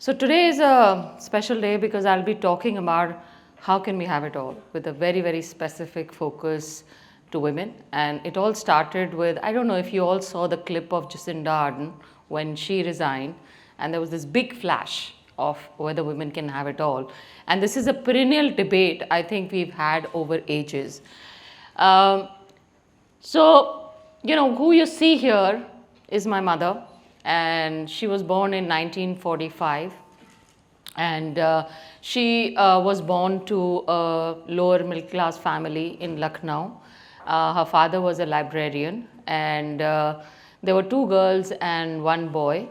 So today is a special day because I'll be talking about how can we have it all with a very, very specific focus to women. And it all started with, I don't know if you all saw the clip of Jacinda Ardern when she resigned, and there was this big flash of whether women can have it all. And this is a perennial debate I think we've had over ages. Who you see here is my mother, and she was born in 1945, and she was born to a lower middle class family in Lucknow. Her father was a librarian, and there were two girls and one boy,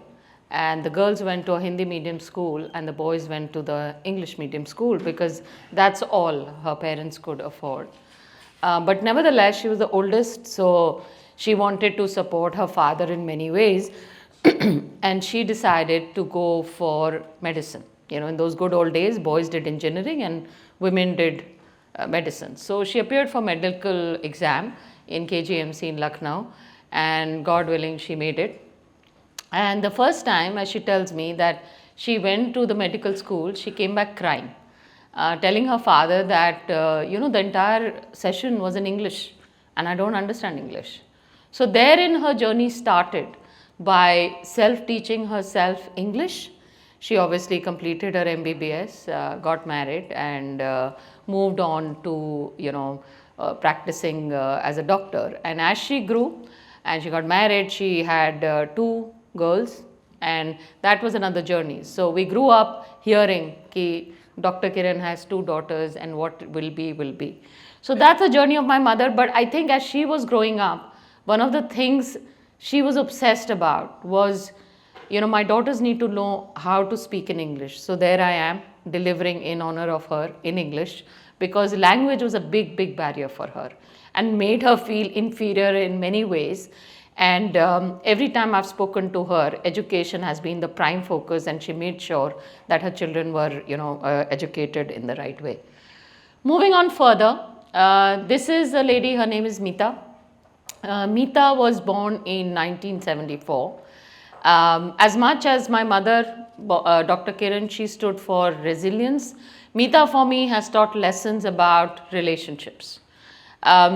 and the girls went to a Hindi medium school and the boys went to the English medium school because that's all her parents could afford. But nevertheless, she was the oldest, so she wanted to support her father in many ways. And she decided to go for medicine. You know, in those good old days, boys did engineering and women did medicine. So she appeared for medical exam in KGMC in Lucknow, and God willing, she made it. And the first time, as she tells me, that she went to the medical school, she came back crying. Telling her father that, the entire session was in English and I don't understand English. So therein her journey started by self-teaching herself English. She obviously completed her MBBS, got married and moved on to, practicing as a doctor. And as she grew and she got married, she had two girls, and that was another journey. So we grew up hearing ki Dr. Kiran has two daughters and what will be, will be. So that's the journey of my mother. But I think as she was growing up, one of the things she was obsessed about was, my daughters need to know how to speak in English. So there I am delivering in honor of her in English, because language was a big, big barrier for her and made her feel inferior in many ways. And every time I've spoken to her, education has been the prime focus, and she made sure that her children were, educated in the right way. Moving on further, this is a lady, her name is Mita. Mita was born in 1974. As much as my mother, Dr. Kiran, she stood for resilience, Mita for me has taught lessons about relationships.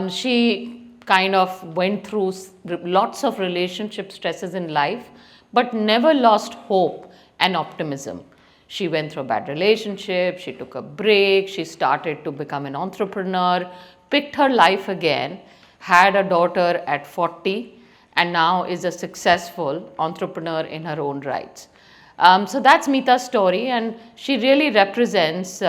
She kind of went through lots of relationship stresses in life, but never lost hope and optimism. She went through a bad relationship, she took a break, she started to become an entrepreneur, picked her life again, had a daughter at 40, and now is a successful entrepreneur in her own rights. So that's Mitas Story, and she really represents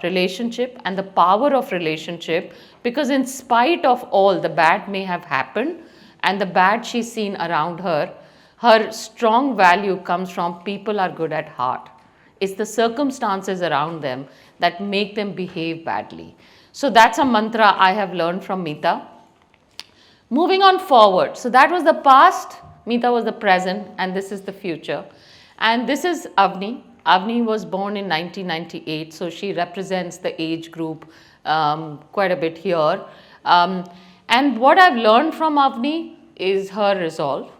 relationship and the power of relationship, because in spite of all the bad may have happened and the bad she's seen around her, her strong value comes from people are good at heart. It's the circumstances around them that make them behave badly. So that's a mantra I have learned from Mita. Moving on forward, so that was the past, Mita was the present, and this is the future. And this is Avni. Avni was born in 1998, so she represents the age group quite a bit here. And what I've learned from Avni is her resolve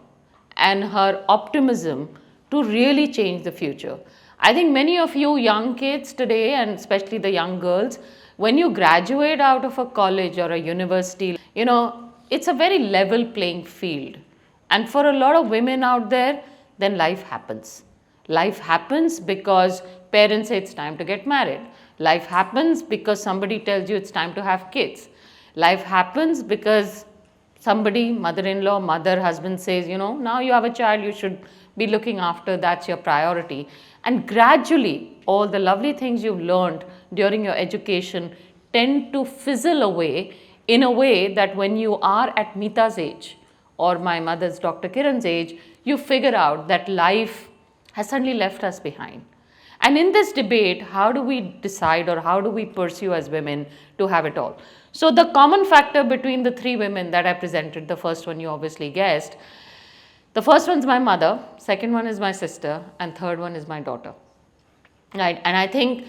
and her optimism to really change the future. I think many of you young kids today, and especially the young girls, when you graduate out of a college or a university, it's a very level playing field. And for a lot of women out there, then life happens. Life happens because parents say it's time to get married. Life happens because somebody tells you it's time to have kids. Life happens because somebody, mother-in-law, mother, husband says, now you have a child, you should be looking after, that's your priority. And gradually, all the lovely things you've learned during your education tend to fizzle away in a way that when you are at Mita's age or my mother's Dr. Kiran's age, you figure out that life has suddenly left us behind. And in this debate, how do we decide or how do we pursue as women to have it all? So the common factor between the three women that I presented, the first one you obviously guessed, the first one's my mother, second one is my sister, and third one is my daughter. Right? And I think,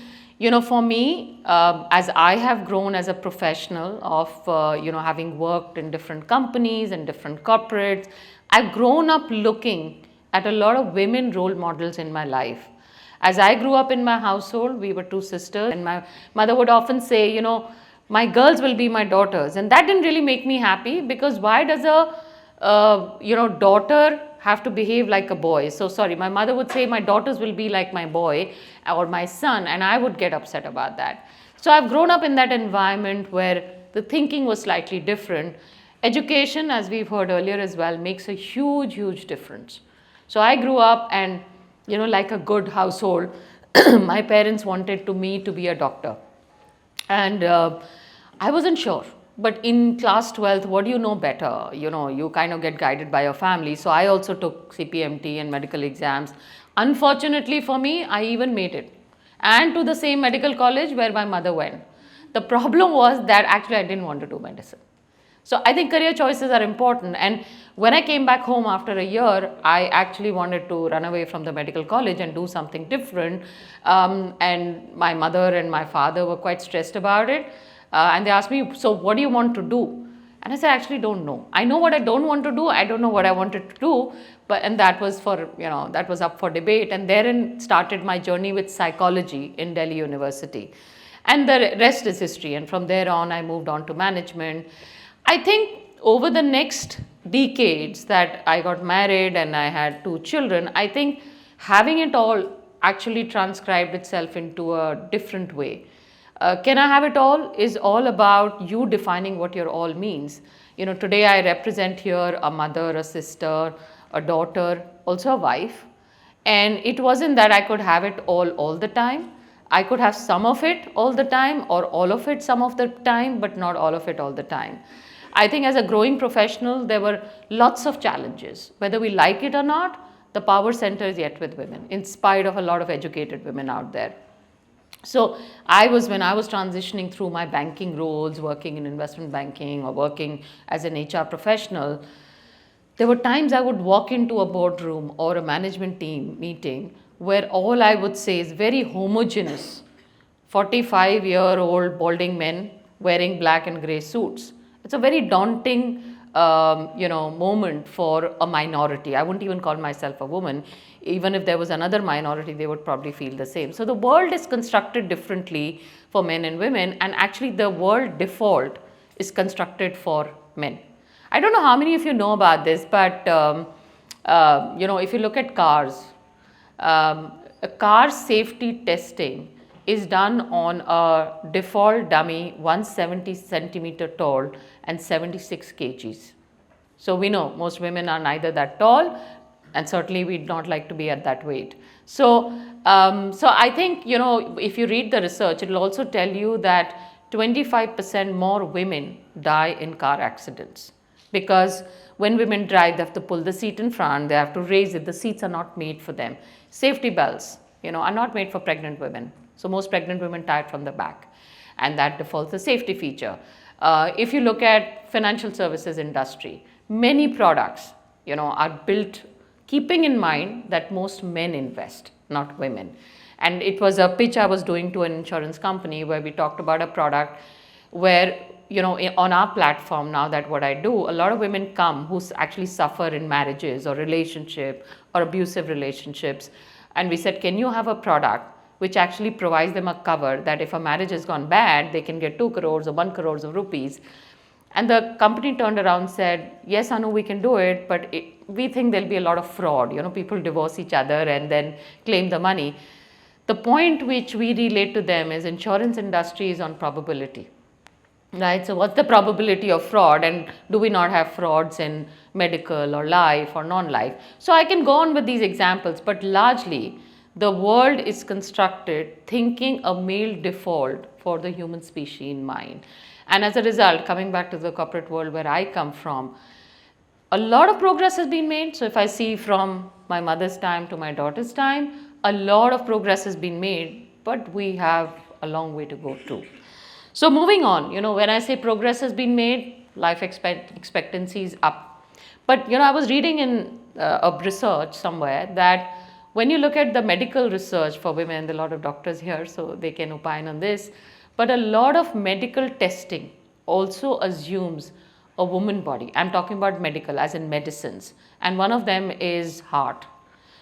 for me, as I have grown as a professional of, having worked in different companies and different corporates, I've grown up looking at a lot of women role models in my life. As I grew up in my household, we were two sisters, and my mother would often say, you know, my girls will be my daughters. And that didn't really make me happy, because why does a daughter have to behave like a boy? So sorry, my mother would say my daughters will be like my boy or my son, and I would get upset about that. So I've grown up in that environment where the thinking was slightly different. Education, as we've heard earlier as well, makes a huge, huge difference. So I grew up, and like a good household, my parents wanted me to be a doctor. And I wasn't sure. But in class 12th, what do you know better? You kind of get guided by your family. So I also took CPMT and medical exams. Unfortunately for me, I even made it, and to the same medical college where my mother went. The problem was that actually I didn't want to do medicine. So I think career choices are important. And when I came back home after a year, I actually wanted to run away from the medical college and do something different. And my mother and my father were quite stressed about it. And they asked me, so what do you want to do? And I said, I actually don't know. I know what I don't want to do. I don't know what I wanted to do. And that was that was up for debate. And therein started my journey with psychology in Delhi University. And the rest is history. And from there on, I moved on to management. I think over the next decades that I got married and I had 2 children, I think having it all actually transcribed itself into a different way. Can I have it all is all about you defining what your all means. Today I represent here a mother, a sister, a daughter, also a wife. And it wasn't that I could have it all the time. I could have some of it all the time, or all of it some of the time, but not all of it all the time. I think as a growing professional, there were lots of challenges. Whether we like it or not, the power center is yet with women, in spite of a lot of educated women out there. So when I was transitioning through my banking roles, working in investment banking or working as an HR professional, there were times I would walk into a boardroom or a management team meeting where all I would say is very homogeneous, 45-year-old balding men wearing black and gray suits. It's a very daunting moment for a minority. I wouldn't even call myself a woman. Even if there was another minority, they would probably feel the same. So the world is constructed differently for men and women, and actually the world default is constructed for men. I don't know how many of you know about this, but if you look at cars, a car safety testing is done on a default dummy 170 centimeter tall and 76 kgs. So we know most women are neither that tall, and certainly we'd not like to be at that weight. So I think, if you read the research, it will also tell you that 25% more women die in car accidents, because when women drive, they have to pull the seat in front, they have to raise it, the seats are not made for them. Safety belts, are not made for pregnant women. So most pregnant women tie it from the back, and that defaults the safety feature. If you look at financial services industry, many products, are built keeping in mind that most men invest, not women. And it was a pitch I was doing to an insurance company where we talked about a product where, on our platform now, that what I do, a lot of women come who actually suffer in marriages or relationship or abusive relationships. And we said, can you have a product which actually provides them a cover that if a marriage has gone bad, they can get 2 crores or 1 crores of rupees. And the company turned around and said, yes, Anu, we can do it, but we think there'll be a lot of fraud. People divorce each other and then claim the money. The point which we relate to them is insurance industry is on probability, right? So what's the probability of fraud, and do we not have frauds in medical or life or non-life? So I can go on with these examples, but largely the world is constructed thinking a male default for the human species in mind. And as a result, coming back to the corporate world where I come from, a lot of progress has been made. So if I see from my mother's time to my daughter's time, a lot of progress has been made, but we have a long way to go too. So moving on, when I say progress has been made, life expectancy is up. But, I was reading in a research somewhere that when you look at the medical research for women, there are a lot of doctors here, so they can opine on this. But a lot of medical testing also assumes a woman body. I'm talking about medical as in medicines. And one of them is heart.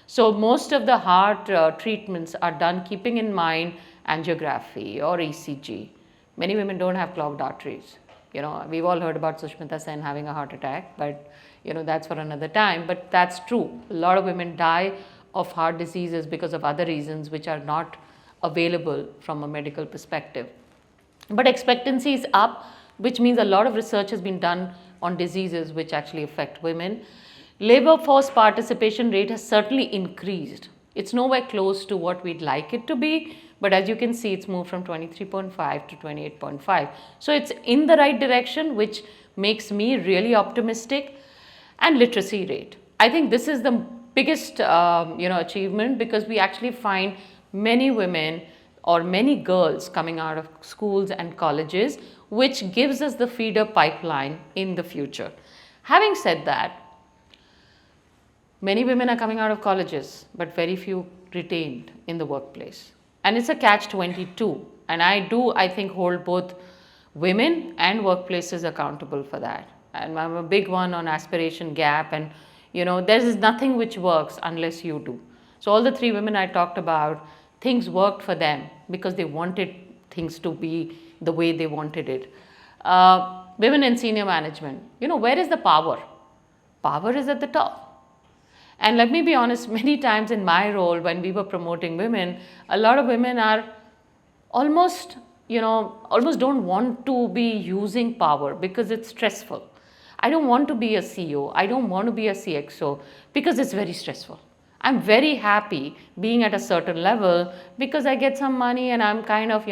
So most of the heart treatments are done keeping in mind angiography or ECG. Many women don't have clogged arteries. You know, we've all heard about Sushmita Sen having a heart attack, but you know, that's for another time. But that's true. A lot of women die of heart diseases because of other reasons which are not available from a medical perspective. But expectancy is up, which means a lot of research has been done on diseases which actually affect women. Labor force participation rate has certainly increased. It's nowhere close to what we'd like it to be, but as you can see, it's moved from 23.5 to 28.5. So it's in the right direction, which makes me really optimistic. And literacy rate. I think this is the biggest achievement, because we actually find many women or many girls coming out of schools and colleges, which gives us the feeder pipeline in the future. Having said that, many women are coming out of colleges, but very few retained in the workplace. And it's a catch-22. And I think, hold both women and workplaces accountable for that. And I'm a big one on Aspiration Gap, and you know, there is nothing which works unless you do. So all the 3 women I talked about, things worked for them because they wanted things to be the way they wanted it. Women in senior management, you know, where is the power? Power is at the top. And let me be honest, many times in my role when we were promoting women, a lot of women are almost don't want to be using power because it's stressful. I don't want to be a CEO. I don't want to be a CXO because it's very stressful. I'm very happy being at a certain level because I get some money and I'm kind of,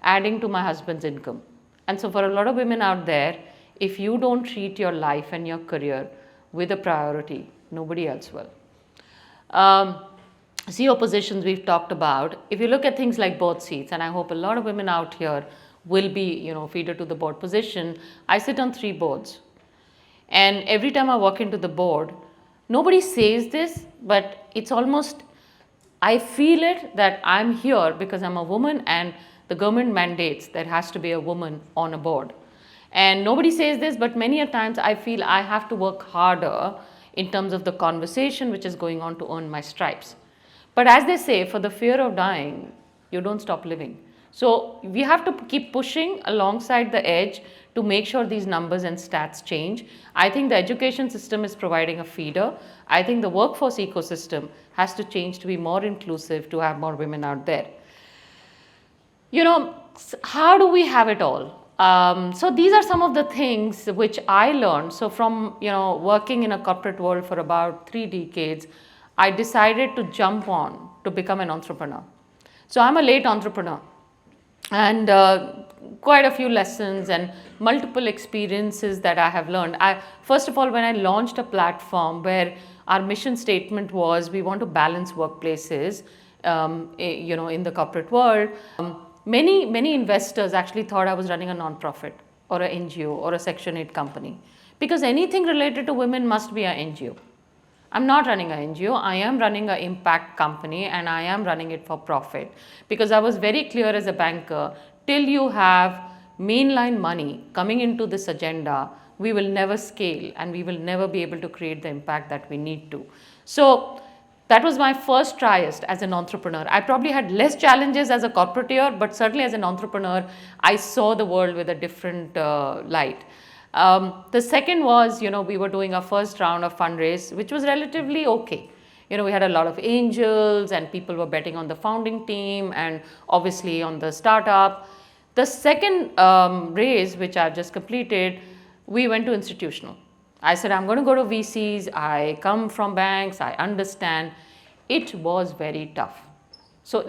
adding to my husband's income. And so for a lot of women out there, if you don't treat your life and your career with a priority, nobody else will. CEO positions we've talked about. If you look at things like board seats, and I hope a lot of women out here will be, feeder to the board position. I sit on 3 boards. And every time I walk into the board, nobody says this, but it's almost, I feel it that I'm here because I'm a woman and the government mandates there has to be a woman on a board. And nobody says this, but many a times I feel I have to work harder in terms of the conversation which is going on to earn my stripes. But as they say, for the fear of dying, you don't stop living. So we have to keep pushing alongside the edge to make sure these numbers and stats change. I think the education system is providing a feeder. I think the workforce ecosystem has to change to be more inclusive, to have more women out there. How do we have it all? So these are some of the things which I learned. So from, working in a corporate world for about 3 decades, I decided to jump on to become an entrepreneur. So I'm a late entrepreneur, and quite a few lessons and multiple experiences that I have learned. First of all, when I launched a platform where our mission statement was we want to balance workplaces, in the corporate world, many investors actually thought I was running a non-profit or an NGO or a Section 8 company, because anything related to women must be an NGO. I'm not running an NGO, I am running an impact company, and I am running it for profit, because I was very clear as a banker, till you have mainline money coming into this agenda, we will never scale and we will never be able to create the impact that we need to. So that was my first tryst as an entrepreneur. I probably had less challenges as a corporateur, but certainly as an entrepreneur, I saw the world with a different light. The second was, we were doing our first round of fundraise, which was relatively okay. We had a lot of angels and people were betting on the founding team and obviously on the startup. The second raise, which I've just completed, we went to institutional. I said, I'm going to go to VCs. I come from banks. I understand. It was very tough. So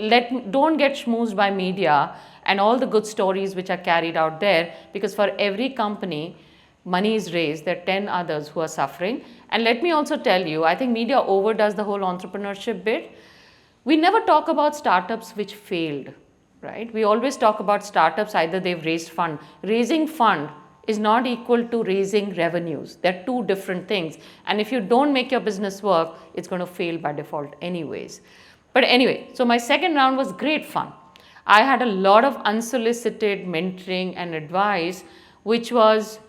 don't get schmoozed by media and all the good stories which are carried out there, because for every company, money is raised, there are 10 others who are suffering. And let me also tell you, I think media overdoes the whole entrepreneurship bit. We never talk about startups which failed, right? We always talk about startups, either they've raised fund. Raising fund is not equal to raising revenues. They're 2 different things. And if you don't make your business work, it's going to fail by default anyways. But anyway, so my second round was great fun. I had a lot of unsolicited mentoring and advice, which was,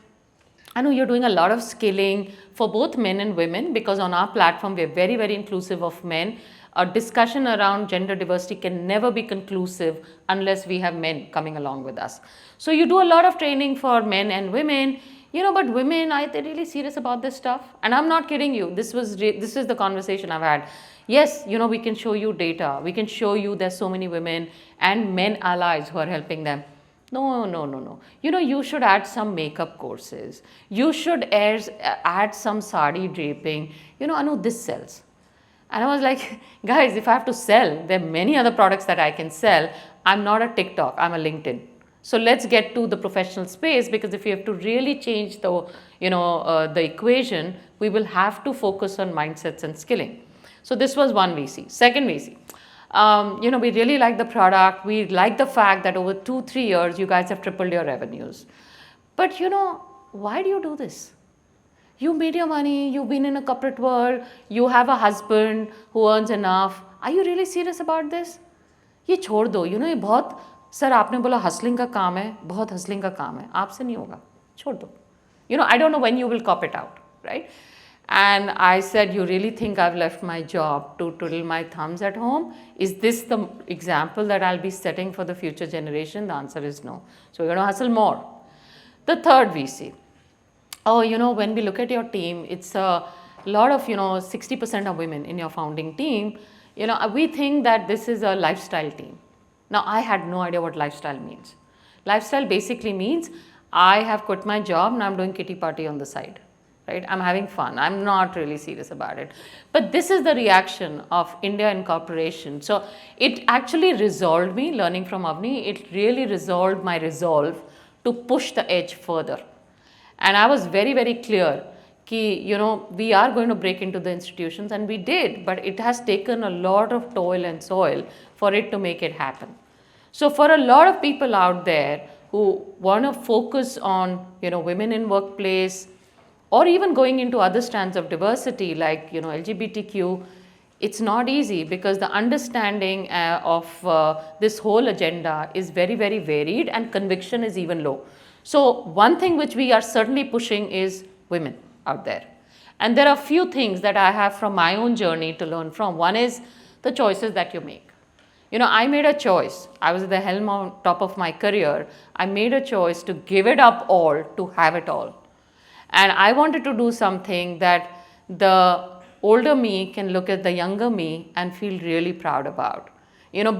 I know you're doing a lot of skilling for both men and women, because on our platform, we're very, very inclusive of men. A discussion around gender diversity can never be conclusive unless we have men coming along with us. So you do a lot of training for men and women, but women, are they really serious about this stuff? And I'm not kidding you. This is the conversation I've had. Yes, we can show you data. We can show you there's so many women and men allies who are helping them. No, no, no, no. You should add some makeup courses. You should add some sari draping. Anu, this sells. And I was like, guys, if I have to sell, there are many other products that I can sell. I'm not a TikTok, I'm a LinkedIn. So let's get to the professional space, because if you have to really change the equation, we will have to focus on mindsets and skilling. So this was one VC. Second VC. We really like the product. We like the fact that over 2-3 years, you guys have tripled your revenues. But why do you do this? You made your money, you've been in a corporate world, you have a husband who earns enough. Are you really serious about this? ये छोड़ दो, ये बहुत, sir आपने बोला hustling का काम है, बहुत hustling का काम है, आपसे नहीं होगा, छोड़ दो. I don't know when you will cop it out, right? And I said, you really think I've left my job to twiddle my thumbs at home? Is this the example that I'll be setting for the future generation? The answer is no. So we're going to hustle more. The third VC. Oh, when we look at your team, it's a lot of, 60% of women in your founding team. We think that this is a lifestyle team. Now, I had no idea what lifestyle means. Lifestyle basically means I have quit my job and I'm doing kitty party on the side. Right? I'm having fun. I'm not really serious about it. But this is the reaction of India incorporation. So it actually resolved me, learning from Avni, it really resolved my resolve to push the edge further. And I was very, very clear that, we are going to break into the institutions, and we did, but it has taken a lot of toil and soil for it to make it happen. So for a lot of people out there who want to focus on, women in workplace, or even going into other strands of diversity like LGBTQ, it's not easy, because the understanding of this whole agenda is very, very varied, and conviction is even low. So one thing which we are certainly pushing is women out there. And there are a few things that I have from my own journey to learn from. One is the choices that you make. I made a choice. I was at the helm on top of my career. I made a choice to give it up all to have it all. And I wanted to do something that the older me can look at the younger me and feel really proud about.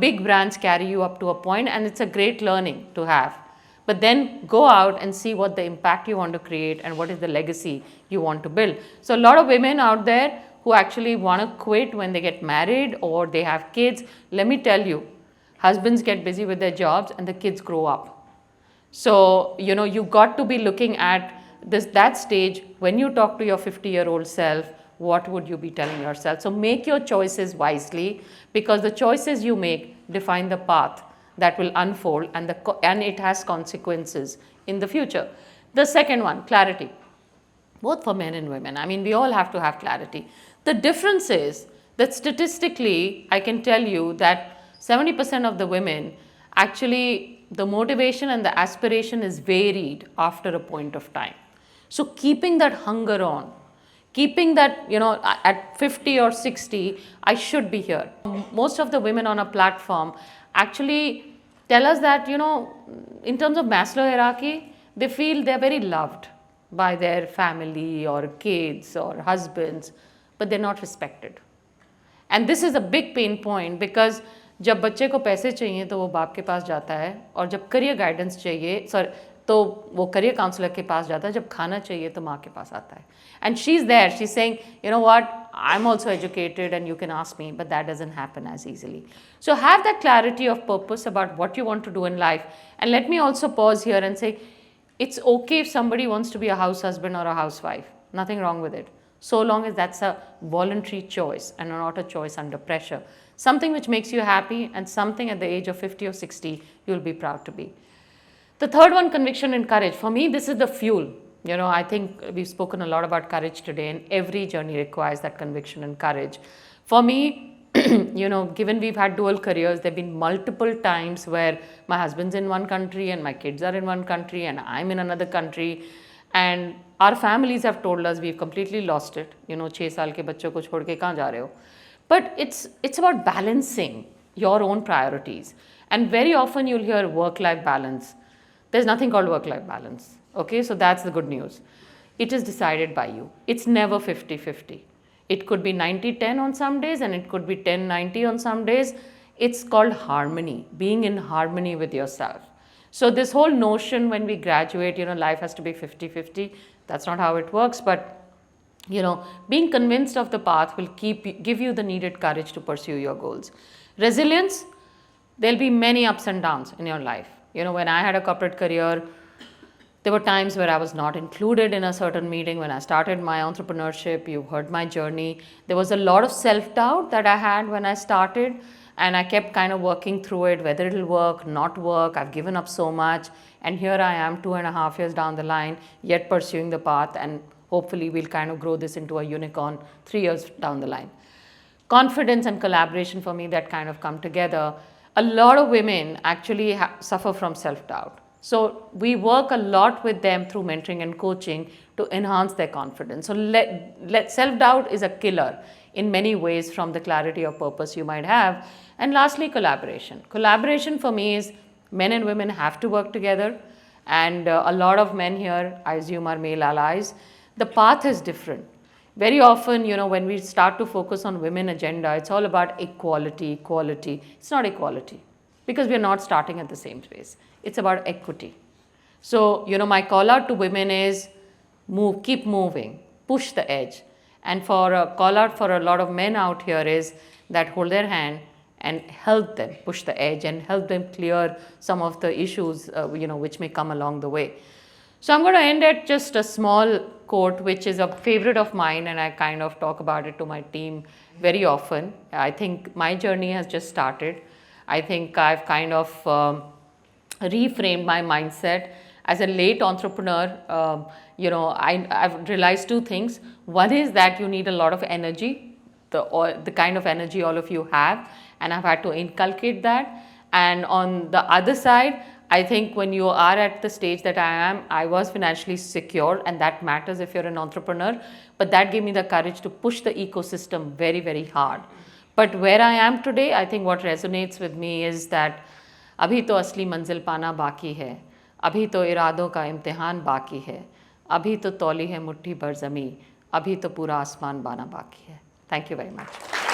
Big brands carry you up to a point, and it's a great learning to have. But then go out and see what the impact you want to create and what is the legacy you want to build. So a lot of women out there who actually want to quit when they get married or they have kids, let me tell you, husbands get busy with their jobs and the kids grow up. So, you got to be looking at that stage when you talk to your 50-year-old self, what would you be telling yourself? So make your choices wisely, because the choices you make define the path that will unfold, and it has consequences in the future. The second one, clarity, both for men and women. I mean, we all have to have clarity. The difference is that statistically, I can tell you that 70% of the women, actually the motivation and the aspiration is varied after a point of time. So keeping that hunger on, keeping that, at 50 or 60, I should be here. Most of the women on a platform actually tell us that, in terms of Maslow hierarchy, they feel they're very loved by their family or kids or husbands, but they're not respected. And this is a big pain point, because जब बच्चे को पैसे चाहिए तो वो बाप के पास जाता है, और जब करियर गाइडेंस चाहिए तो वो करियर काउंसलर के पास जाता है, जब खाना चाहिए तो माँ के पास आता है. And she's there, she's saying, what, I'm also educated and you can ask me, but that doesn't happen as easily. So have that clarity of purpose about what you want to do in life. And let me also pause here and say, it's okay if somebody wants to be a house husband or a housewife. Nothing wrong with it, so long as that's a voluntary choice and not a choice under pressure. Something which makes you happy, and something at the age of 50 or 60 you'll be proud to be. The third one, conviction and courage. For me, this is the fuel. I think we've spoken a lot about courage today, and every journey requires that conviction and courage. For me, given we've had dual careers, there have been multiple times where my husband's in one country and my kids are in one country and I'm in another country. And Our families have told us we've completely lost it. 6 साल के बच्चों को छोड़ के कहाँ जा रहे हो? But it's about balancing your own priorities. And very often you'll hear work-life balance. There's nothing called work-life balance. Okay, so that's the good news. It is decided by you. It's never 50-50. It could be 90-10 on some days and it could be 10-90 on some days. It's called harmony, being in harmony with yourself. So this whole notion when we graduate, life has to be 50-50, that's not how it works. But being convinced of the path will give you the needed courage to pursue your goals. Resilience, there'll be many ups and downs in your life. When I had a corporate career, there were times where I was not included in a certain meeting. When I started my entrepreneurship, you heard my journey. There was a lot of self-doubt that I had when I started, and I kept kind of working through it, whether it'll work, not work. I've given up so much, and here I am 2.5 years down the line, yet pursuing the path, and hopefully we'll kind of grow this into a unicorn 3 years down the line. Confidence and collaboration for me that kind of come together. A lot of women actually suffer from self-doubt. So we work a lot with them through mentoring and coaching to enhance their confidence. So self-doubt is a killer in many ways from the clarity of purpose you might have. And lastly, collaboration. Collaboration for me is men and women have to work together. And a lot of men here, I assume, are male allies. The path is different. Very often, when we start to focus on women agenda, it's all about equality, equality. It's not equality because we're not starting at the same place. It's about equity. So, my call out to women is keep moving, push the edge. And for a call out for a lot of men out here is that hold their hand and help them push the edge and help them clear some of the issues, which may come along the way. So I'm going to end at just a small quote, which is a favorite of mine, and I kind of talk about it to my team very often. I think my journey has just started. I think I've kind of reframed my mindset. As a late entrepreneur, I've realized two things. One is that you need a lot of energy, the kind of energy all of you have, and I've had to inculcate that. And on the other side, I think when you are at the stage that I was financially secure, and that matters if you're an entrepreneur, but that gave me the courage to push the ecosystem very, very hard. But where I am today, I think what resonates with me is that अभी तो असली मंजिल पाना बाकी है, अभी तो इरादों का इम्तिहान बाकी है, अभी तो तौली है मुट्ठी भर ज़मीं, अभी तो पूरा आसमान बाना बाकी है. Thank you very much.